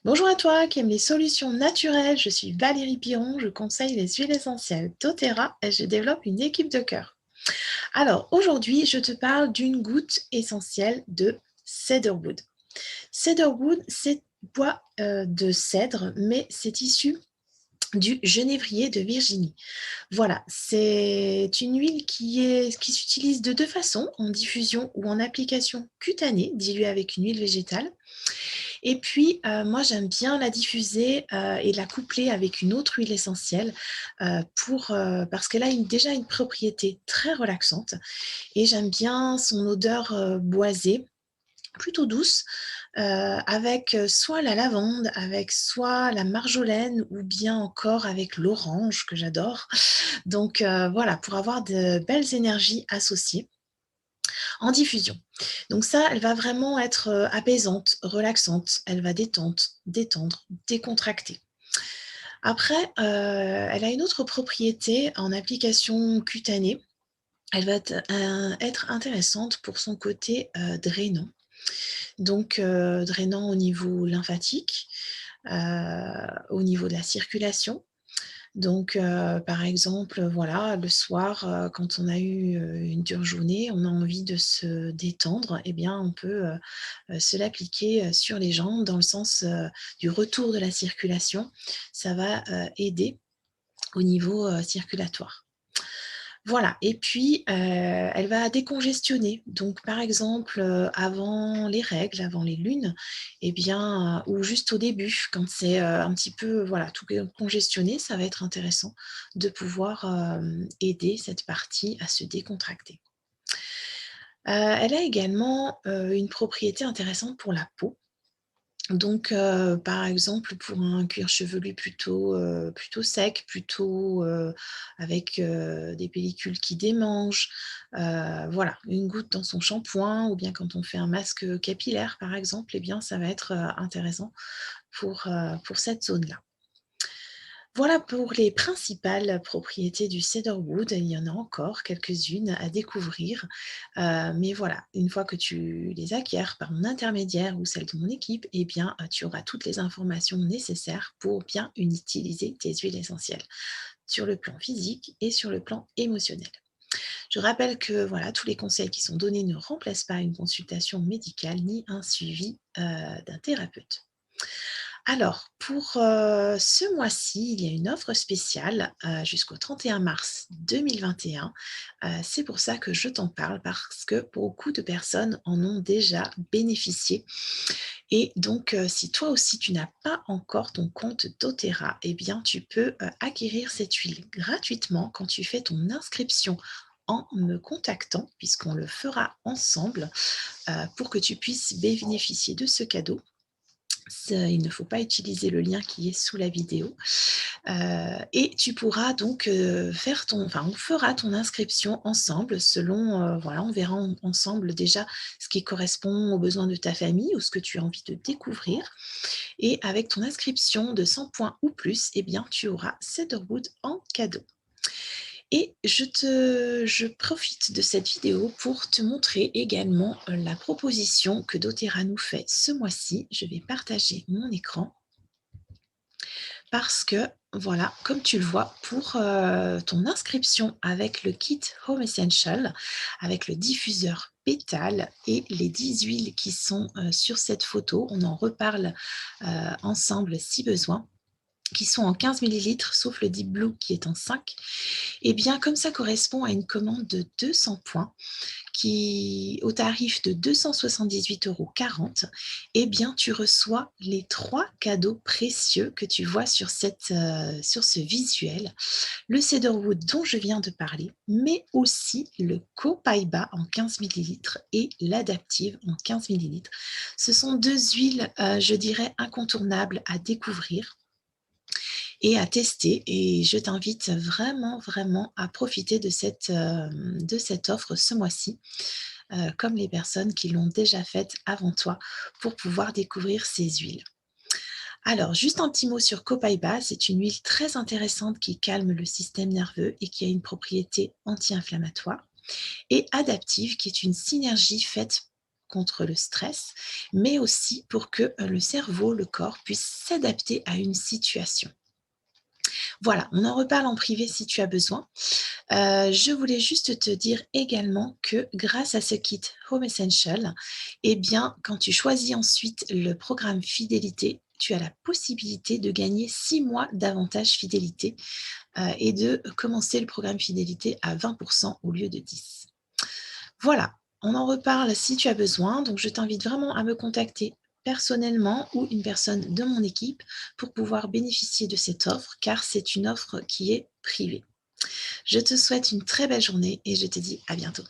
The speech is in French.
Bonjour à toi qui aime les solutions naturelles, je suis Valérie Piron, je conseille les huiles essentielles doTERRA et je développe une équipe de cœur. Alors aujourd'hui, je te parle d'une goutte essentielle de cedarwood. Cedarwood, c'est bois de cèdre, mais c'est issu du genévrier de Virginie. Voilà, c'est une huile qui s'utilise de deux façons, en diffusion ou en application cutanée, diluée avec une huile végétale. Et puis, moi, j'aime bien la diffuser, et la coupler avec une autre huile essentielle, parce qu'elle a déjà une propriété très relaxante et j'aime bien son odeur, boisée, plutôt douce, avec, soit la lavande, avec soit la marjolaine ou bien encore avec l'orange que j'adore. Donc, voilà, pour avoir de belles énergies associées en diffusion. Donc ça, elle va vraiment être, apaisante, relaxante, elle va détendre, décontracter. Après, elle a une autre propriété en application cutanée. Elle va être intéressante pour son côté, drainant. Donc, drainant au niveau lymphatique, au niveau de la circulation. Donc, par exemple, voilà, le soir, quand on a eu, une dure journée, on a envie de se détendre et bien, on peut, se l'appliquer, sur les jambes dans le sens, du retour de la circulation. Ça va, aider au niveau, circulatoire. Voilà et puis, elle va décongestionner. Donc par exemple, avant les règles, avant les lunes et bien, ou juste au début quand c'est, un petit peu, voilà, tout congestionné, ça va être intéressant de pouvoir, aider cette partie à se décontracter. Elle a également, une propriété intéressante pour la peau. Donc, par exemple, pour un cuir chevelu plutôt sec, plutôt, avec, des pellicules qui démangent, voilà, une goutte dans son shampoing ou bien quand on fait un masque, capillaire, par exemple, eh bien, ça va être, intéressant pour cette zone-là. Voilà pour les principales propriétés du cedarwood. Il y en a encore quelques-unes à découvrir, mais voilà, une fois que tu les acquiers par mon intermédiaire ou celle de mon équipe, eh bien, tu auras toutes les informations nécessaires pour bien utiliser tes huiles essentielles, sur le plan physique et sur le plan émotionnel. Je rappelle que voilà, tous les conseils qui sont donnés ne remplacent pas une consultation médicale ni un suivi, d'un thérapeute. Alors, pour, ce mois-ci, il y a une offre spéciale, jusqu'au 31 mars 2021. C'est pour ça que je t'en parle parce que beaucoup de personnes en ont déjà bénéficié et donc, si toi aussi tu n'as pas encore ton compte doTERRA, eh bien tu peux, acquérir cette huile gratuitement quand tu fais ton inscription en me contactant, puisqu'on le fera ensemble, pour que tu puisses bénéficier de ce cadeau. Il ne faut pas utiliser le lien qui est sous la vidéo. Et tu pourras donc, on fera ton inscription ensemble selon, voilà, on verra ensemble déjà ce qui correspond aux besoins de ta famille ou ce que tu as envie de découvrir et avec ton inscription de 100 points ou plus, eh bien, tu auras Cedarwood en cadeau. Et je profite de cette vidéo pour te montrer également, la proposition que doTERRA nous fait ce mois-ci. Je vais partager mon écran parce que, voilà, comme tu le vois, pour, ton inscription avec le kit Home Essential, avec le diffuseur pétales et les 10 huiles qui sont, sur cette photo, on en reparle, ensemble si besoin, qui sont en 15 millilitres, sauf le Deep Blue qui est en 5. Et bien, comme ça correspond à une commande de 200 points, qui au tarif de 278,40 €, eh bien, tu reçois les 3 cadeaux précieux que tu vois sur sur ce visuel. Le cedarwood dont je viens de parler, mais aussi le copaiba en 15 millilitres et l'adaptive en 15 millilitres. Ce sont 2 huiles, je dirais incontournables à découvrir et à tester et je t'invite vraiment, vraiment à profiter de cette offre ce mois-ci, comme les personnes qui l'ont déjà faite avant toi pour pouvoir découvrir ces huiles. Alors, juste un petit mot sur Copaiba, c'est une huile très intéressante qui calme le système nerveux et qui a une propriété anti-inflammatoire et adaptive qui est une synergie faite contre le stress, mais aussi pour que le cerveau, le corps puisse s'adapter à une situation. Voilà, on en reparle en privé si tu as besoin. Je voulais juste te dire également que grâce à ce kit Home Essential, eh bien, quand tu choisis ensuite le programme fidélité, tu as la possibilité de gagner 6 mois d'avantage fidélité, et de commencer le programme fidélité à 20 au lieu de 10. Voilà, on en reparle si tu as besoin, donc je t'invite vraiment à me contacter personnellement ou une personne de mon équipe pour pouvoir bénéficier de cette offre, car c'est une offre qui est privée. Je te souhaite une très belle journée et je te dis à bientôt.